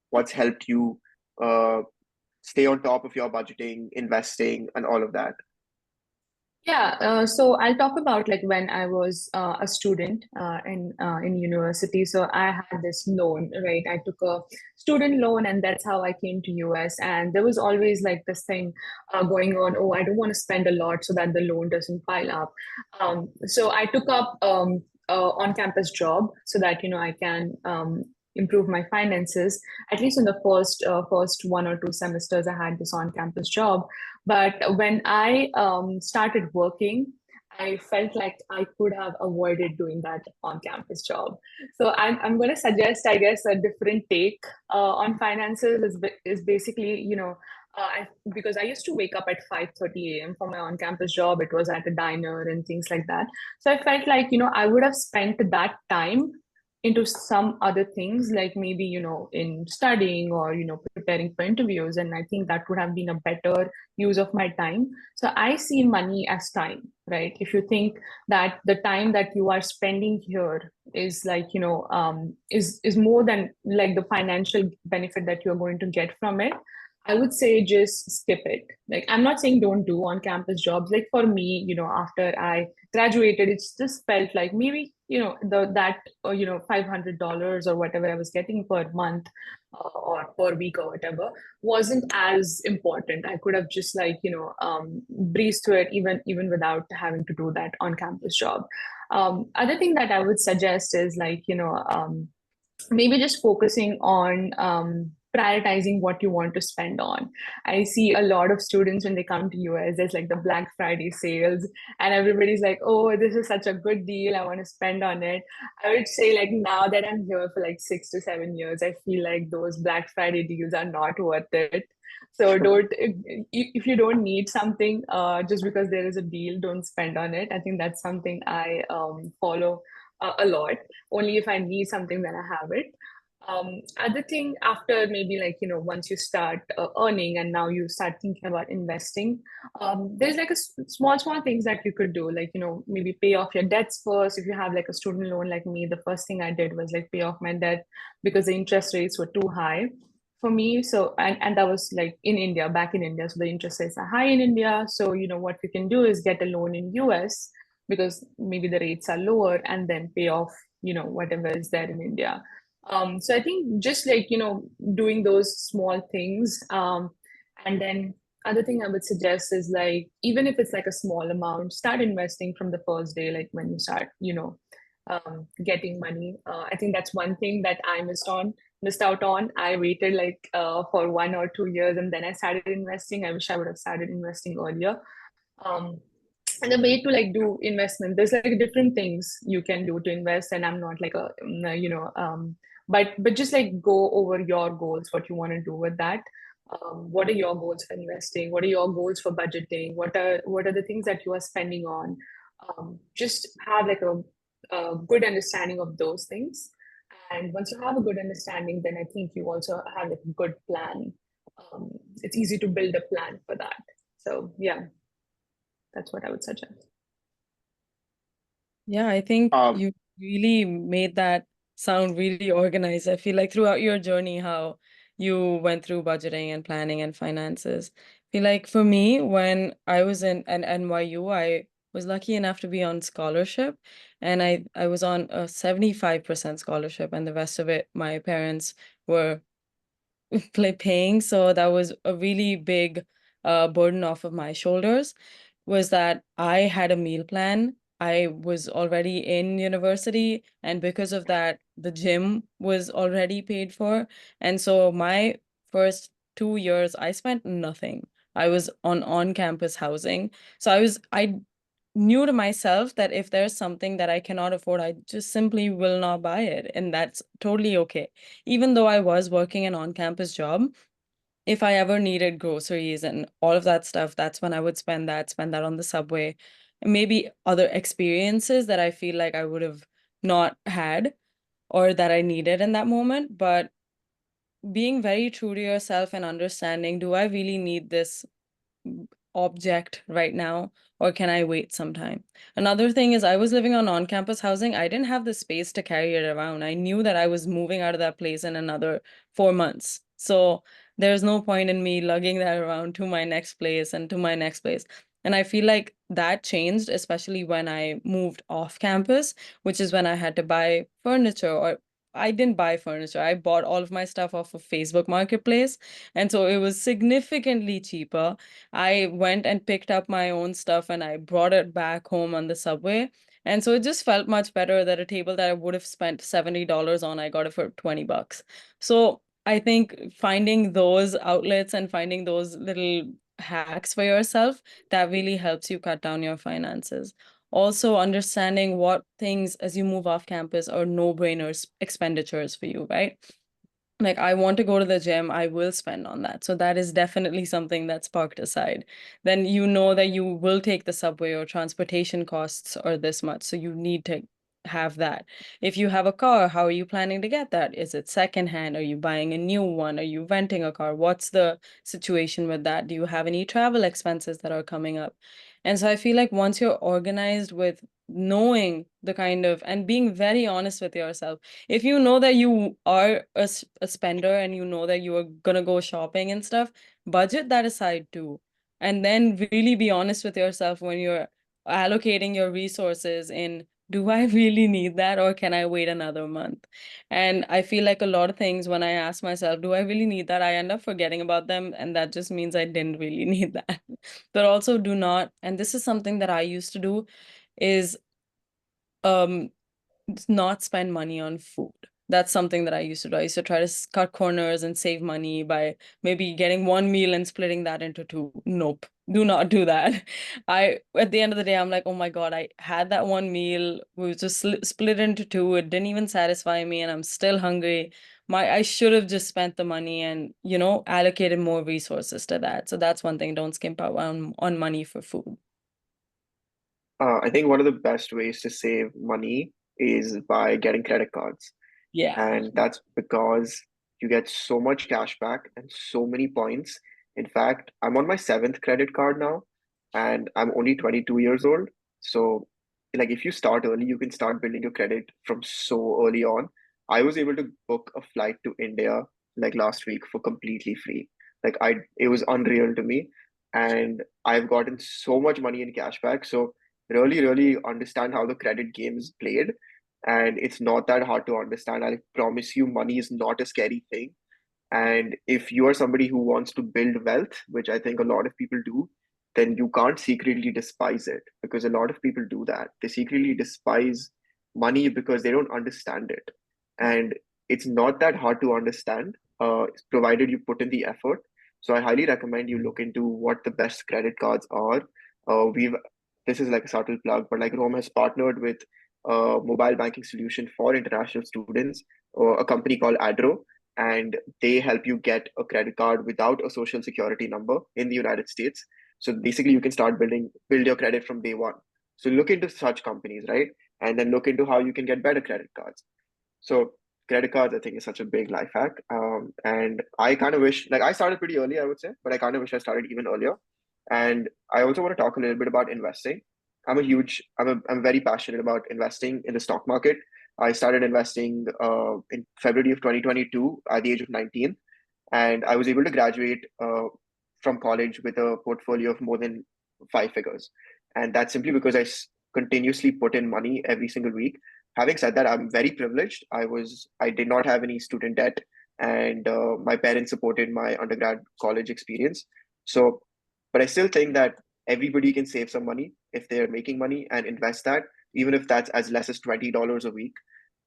what's helped you uh, stay on top of your budgeting, investing, and all of that. Yeah, so I'll talk about like when I was a student in university. So I had this loan, right? I took a student loan, and that's how I came to US. And there was always like this thing going on. Oh, I don't want to spend a lot so that the loan doesn't pile up. So I took up on-campus job so that I can improve my finances. At least in the first 1 or 2 semesters, I had this on-campus job. But when I started working, I felt like I could have avoided doing that on-campus job. So I'm going to suggest, I guess, a different take on finances is basically, because I used to wake up at 5:30 a.m. for my on-campus job. It was at a diner and things like that. So I felt like, I would have spent that time into some other things, like maybe in studying or preparing for interviews, and I think that would have been a better use of my time. So I see money as time, right? If you think that the time that you are spending here is like is more than like the financial benefit that you're going to get from it, I would say just skip it. Like, I'm not saying don't do on campus jobs. Like for me, after I graduated, it's just felt like maybe, that $500 or whatever I was getting per month or per week or whatever wasn't as important. I could have just like, breezed through it even without having to do that on campus job. Other thing that I would suggest is like, maybe just focusing on prioritizing what you want to spend on. I see a lot of students when they come to US, there's like the Black Friday sales, and everybody's like, oh, this is such a good deal, I want to spend on it. I would say, like, now that I'm here for like 6 to 7 years, I feel like those Black Friday deals are not worth it. So don't, if you don't need something, just because there is a deal, don't spend on it. I think that's something I follow a lot. Only if I need something, then I have it. Other thing, after maybe like, once you start earning and now you start thinking about investing, there's like small things that you could do, like, maybe pay off your debts first. If you have like a student loan like me, the first thing I did was like pay off my debt because the interest rates were too high for me. So, and that was like in India, back in India. So the interest rates are high in India. So, what you can do is get a loan in US because maybe the rates are lower, and then pay off, whatever is there in India. So I think just like, doing those small things. And then other thing I would suggest is like, even if it's like a small amount, start investing from the first day, like when you start, getting money. I think that's one thing that I missed out on. I waited like for 1 or 2 years, and then I started investing. I wish I would have started investing earlier. Um, and the way to like do investment, there's like different things you can do to invest, and I'm not like but just like go over your goals, what you want to do with that. What are your goals for investing? What are your goals for budgeting? What are the things that you are spending on? Just have like a good understanding of those things, and once you have a good understanding, then I think you also have like a good plan. It's easy to build a plan for that. So yeah, that's what I would suggest. Yeah, I think Um, you really made that sound really organized. I feel like throughout your journey, how you went through budgeting and planning and finances. I feel like for me, when I was in an NYU, I was lucky enough to be on scholarship, and I was on a 75% scholarship, and the rest of it, my parents were paying. So that was a really big burden off of my shoulders, was that I had a meal plan. I was already in university, and because of that, the gym was already paid for. And so my first 2 years, I spent nothing. I was on campus housing. So I knew to myself that if there's something that I cannot afford, I just simply will not buy it. And that's totally okay. Even though I was working an on-campus job, if I ever needed groceries and all of that stuff, that's when I would spend that on the subway, and maybe other experiences that I feel like I would have not had. or that I needed in that moment. But being very true to yourself and understanding, do I really need this object right now, or can I wait some time? Another thing is, I was living on on-campus housing. I didn't have the space to carry it around. I knew that I was moving out of that place in another 4 months. So there's no point in me lugging that around to my next place and to my next place. And I feel like that changed, especially when I moved off campus, which is when I had to buy furniture, or I didn't buy furniture. I bought all of my stuff off of Facebook Marketplace. And so it was significantly cheaper. I went and picked up my own stuff and I brought it back home on the subway. And so it just felt much better that a table that I would have spent $70 on, I got it for $20. So I think finding those outlets and finding those little hacks for yourself, that really helps you cut down your finances. Also, understanding what things as you move off campus are no-brainers expenditures for you, right? Like, I want to go to the gym, I will spend on that. So that is definitely something that's parked aside. Then you know that you will take the subway, or transportation costs are this much. So you need to have that. If you have a car, how are you planning to get that? Is it secondhand? Are you buying a new one? Are you renting a car? What's the situation with that? Do you have any travel expenses that are coming up? And so I feel like once you're organized with knowing the kind of, and being very honest with yourself, if you know that you are a spender and you know that you are gonna go shopping and stuff, budget that aside too. And then really be honest with yourself when you're allocating your resources in, do I really need that, or can I wait another month? And I feel like a lot of things, when I ask myself, do I really need that, I end up forgetting about them. And that just means I didn't really need that. But also, do not, and this is something that I used to do, is um not spend money on food. That's something that I used to do. I used to try to cut corners and save money by maybe getting one meal and splitting that into two. Nope. Do not do that. At the end of the day, I'm like, oh my God, I had that one meal. We was just split into two. It didn't even satisfy me, and I'm still hungry. I should have just spent the money and, allocated more resources to that. So that's one thing. Don't skimp out on money for food. I think one of the best ways to save money is by getting credit cards. Yeah. And that's because you get so much cash back and so many points. In fact, I'm on my seventh credit card now, and I'm only 22 years old. So, like, if you start early, you can start building your credit from so early on. I was able to book a flight to India like last week for completely free. It was unreal to me, and I've gotten so much money in cash back. So, really, really understand how the credit game is played, and it's not that hard to understand. I promise you, money is not a scary thing. And if you are somebody who wants to build wealth, which I think a lot of people do, then you can't secretly despise it, because a lot of people do that. They secretly despise money because they don't understand it. And it's not that hard to understand, provided you put in the effort. So I highly recommend you look into what the best credit cards are. We've This is like a subtle plug, but like Rome has partnered with a mobile banking solution for international students, or a company called Adro, and they help you get a credit card without a social security number in the United States. So basically, you can start build your credit from day one. So look into such companies, right? And then look into how you can get better credit cards. So credit cards, I think, is such a big life hack. And I kind of wish, like, I started pretty early, I would say, but I kind of wish I started even earlier. And I also want to talk a little bit about investing. I'm very passionate about investing in the stock market. I started investing in February of 2022 at the age of 19, and I was able to graduate from college with a portfolio of more than 5 figures. And that's simply because continuously put in money every single week. Having said that, I'm very privileged. I did not have any student debt, and my parents supported my undergrad college experience. So, but I still think that everybody can save some money if they're making money and invest that, even if that's as less as $20 a week.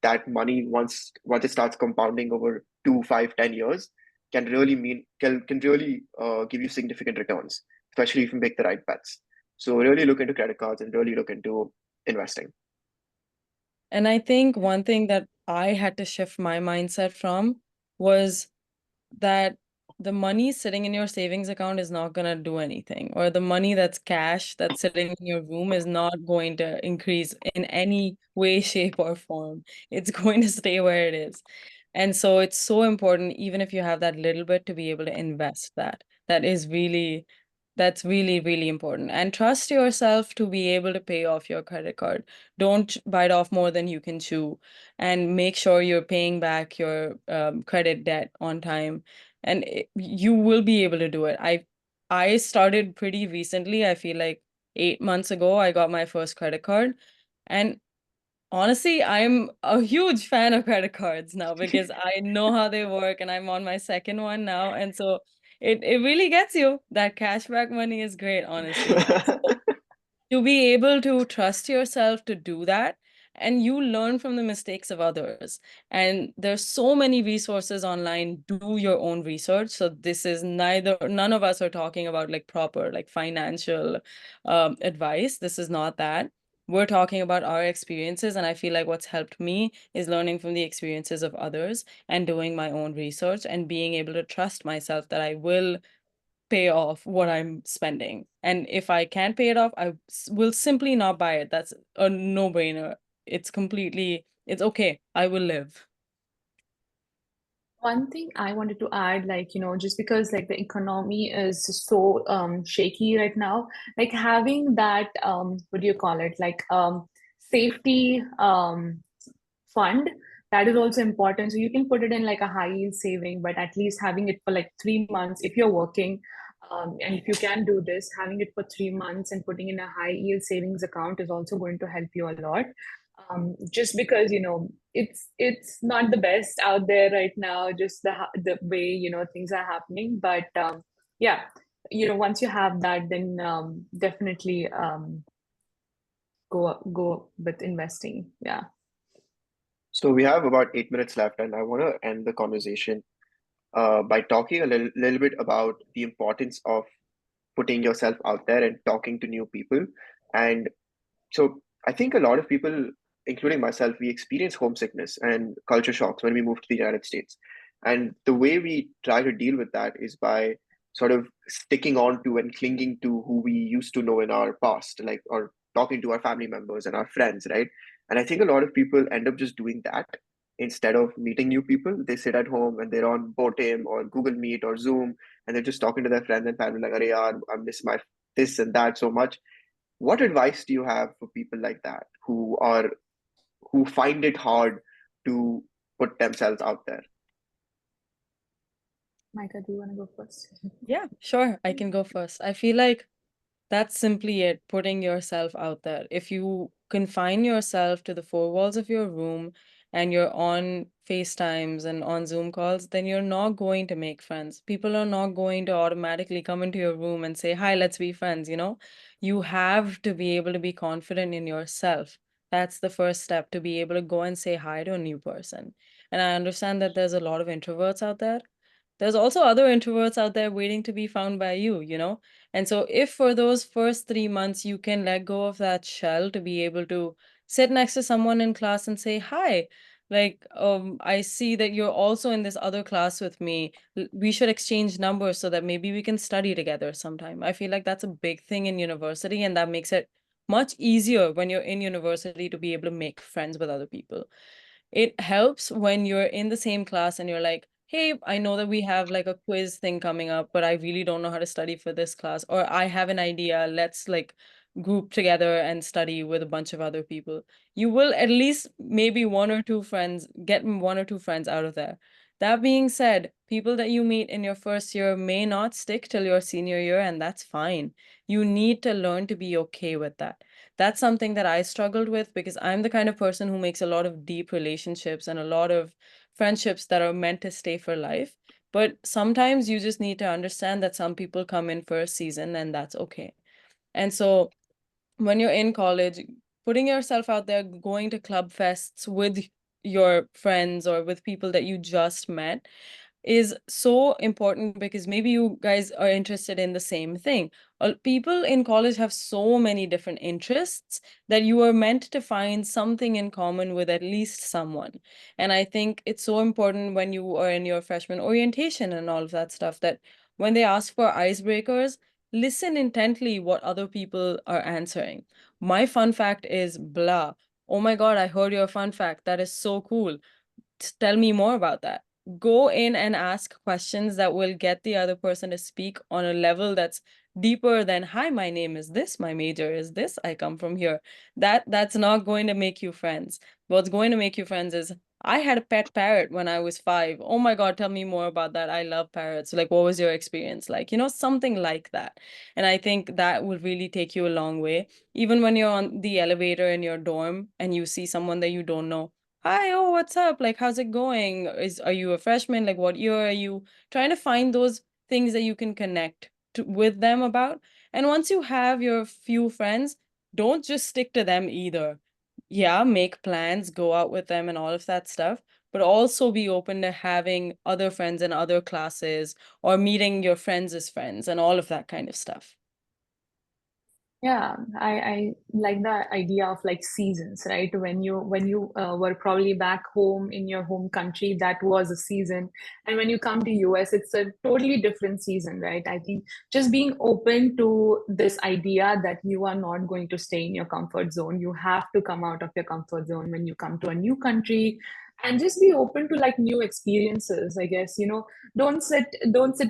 That money, once it starts compounding over 2, 5, 10 years, can really give you significant returns, especially if you make the right bets. So really look into credit cards and really look into investing. And I think one thing that I had to shift my mindset from was that the money sitting in your savings account is not going to do anything, or the money that's cash that's sitting in your room is not going to increase in any way, shape, or form. It's going to stay where it is. And so it's so important, even if you have that little bit, to be able to invest that. That's really, really important. And trust yourself to be able to pay off your credit card. Don't bite off more than you can chew, and make sure you're paying back your credit debt on time. And you will be able to do it. I started pretty recently. I feel like 8 months ago, I got my first credit card. And honestly, I'm a huge fan of credit cards now because I know how they work, and I'm on my second one now. And so it really gets you. That cashback money is great, honestly. And so to be able to trust yourself to do that, and you learn from the mistakes of others, and there's so many resources online. Do your own research. So this is none of us are talking about like proper like financial advice. This is not that. We're talking about our experiences, and I feel like what's helped me is learning from the experiences of others and doing my own research and being able to trust myself that I will pay off what I'm spending. And if I can't pay it off, will simply not buy it. That's a no-brainer. It's okay. I will live. One thing I wanted to add, like, just because like the economy is so shaky right now, like having that what do you call it? Like safety fund, that is also important. So you can put it in like a high yield saving, but at least having it for like 3 months if you're working. And if you can do this, having it for 3 months and putting in a high yield savings account is also going to help you a lot. Just because it's not the best out there right now, just the way things are happening. But yeah, once you have that, then definitely go with investing. Yeah. So we have about 8 minutes left, and I want to end the conversation by talking a little bit about the importance of putting yourself out there and talking to new people. And so I think a lot of people, including myself, we experience homesickness and culture shocks when we move to the United States. And the way we try to deal with that is by sort of sticking on to and clinging to who we used to know in our past, like, or talking to our family members and our friends, right? And I think a lot of people end up just doing that instead of meeting new people. They sit at home and they're on Botem or Google Meet or Zoom, and they're just talking to their friends and family like, "Arey yaar, I miss my this and that so much." What advice do you have for people like that who find it hard to put themselves out there? Micah, do you want to go first? Yeah, sure. I can go first. I feel like that's simply it, putting yourself out there. If you confine yourself to the four walls of your room and you're on FaceTimes and on Zoom calls, then you're not going to make friends. People are not going to automatically come into your room and say, "Hi, let's be friends." You have to be able to be confident in yourself. That's the first step, to be able to go and say hi to a new person. And I understand that there's a lot of introverts out there. There's also other introverts out there waiting to be found by you. And so if for those first 3 months you can let go of that shell to be able to sit next to someone in class and say, "Hi, like, I see that you're also in this other class with me. We should exchange numbers so that maybe we can study together sometime." I feel like that's a big thing in university, and that makes it much easier when you're in university to be able to make friends with other people. It helps when you're in the same class and you're like, "Hey, I know that we have like a quiz thing coming up, but I really don't know how to study for this class." Or, "I have an idea. Let's like group together and study with a bunch of other people." You will at least maybe get one or two friends out of there. That being said, people that you meet in your first year may not stick till your senior year, and that's fine. You need to learn to be okay with that. That's something that I struggled with because I'm the kind of person who makes a lot of deep relationships and a lot of friendships that are meant to stay for life. But sometimes you just need to understand that some people come in for a season, and that's okay. And so when you're in college, putting yourself out there, going to club fests with your friends or with people that you just met, is so important because maybe you guys are interested in the same thing. People in college have so many different interests that you are meant to find something in common with at least someone. And I think it's so important when you are in your freshman orientation and all of that stuff that when they ask for icebreakers, listen intently what other people are answering. My fun fact is blah. Oh my God, I heard your fun fact. That is so cool. Tell me more about that. Go in and ask questions that will get the other person to speak on a level that's deeper than, hi, my name is this, my major is this, I come from here. That's not going to make you friends. What's going to make you friends is, I had a pet parrot when I was 5. Oh my God, tell me more about that. I love parrots. Like, what was your experience like? Something like that. And I think that will really take you a long way. Even when you're on the elevator in your dorm and you see someone that you don't know, hi, oh, what's up? Like, how's it going? Are you a freshman? Like, what year are you? Trying to find those things that you can connect with them about. And once you have your few friends, don't just stick to them either. Yeah, make plans, go out with them and all of that stuff, but also be open to having other friends in other classes or meeting your friends as friends and all of that kind of stuff. Yeah, I like the idea of like seasons, right? When you were probably back home in your home country, that was a season, and when you come to US, it's a totally different season, right? I think just being open to this idea that you are not going to stay in your comfort zone, you have to come out of your comfort zone when you come to a new country, and just be open to like new experiences. I guess, don't sit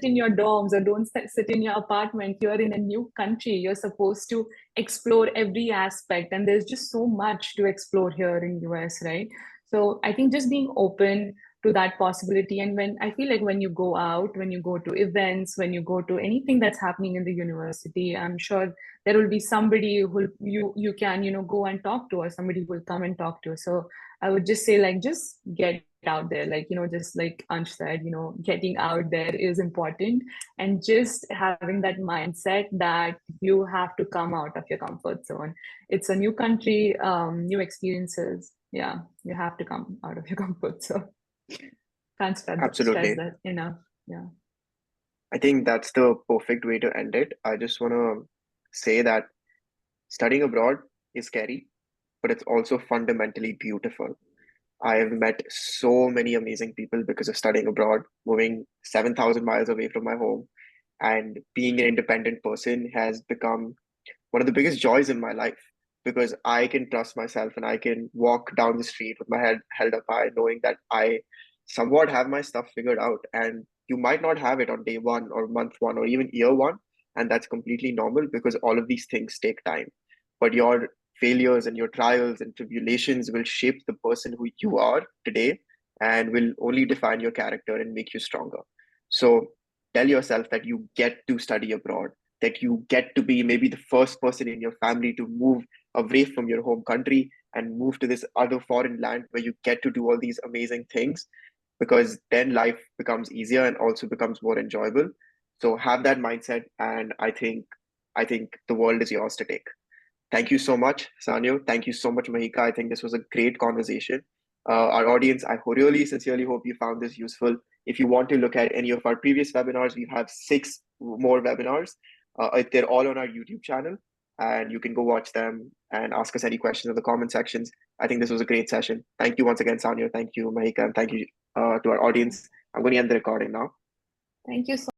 in your dorms or don't sit in your apartment. You're in a new country, you're supposed to explore every aspect, and there's just so much to explore here in US, right? So I think just being open to that possibility. And when I feel like when you go out, when you go to events, when you go to anything that's happening in the university, I'm sure there will be somebody who you can go and talk to, or somebody will come and talk to. So I would just say, like, just get out there, like, just like Ansh said, getting out there is important, and just having that mindset that you have to come out of your comfort zone. It's a new country, new experiences. Yeah, you have to come out of your comfort zone. Can't stress Absolutely. that enough. Yeah. I think that's the perfect way to end it. I just want to say that studying abroad is scary, but it's also fundamentally beautiful. I have met so many amazing people because of studying abroad, moving 7,000 miles away from my home, and being an independent person has become one of the biggest joys in my life because I can trust myself and I can walk down the street with my head held up high, knowing that I somewhat have my stuff figured out. And you might not have it on day one or month one or even year one. And that's completely normal because all of these things take time. But your failures and your trials and tribulations will shape the person who you are today and will only define your character and make you stronger. So tell yourself that you get to study abroad, that you get to be maybe the first person in your family to move away from your home country and move to this other foreign land where you get to do all these amazing things, because then life becomes easier and also becomes more enjoyable. So have that mindset, and I think the world is yours to take. Thank you so much, Sanyo. Thank you so much, Mahika. I think this was a great conversation. Our audience, I really sincerely hope you found this useful. If you want to look at any of our previous webinars, we have 6 more webinars. They're all on our YouTube channel, and you can go watch them and ask us any questions in the comment sections. I think this was a great session. Thank you once again, Sanyo. Thank you, Mahika, and thank you to our audience. I'm going to end the recording now. Thank you so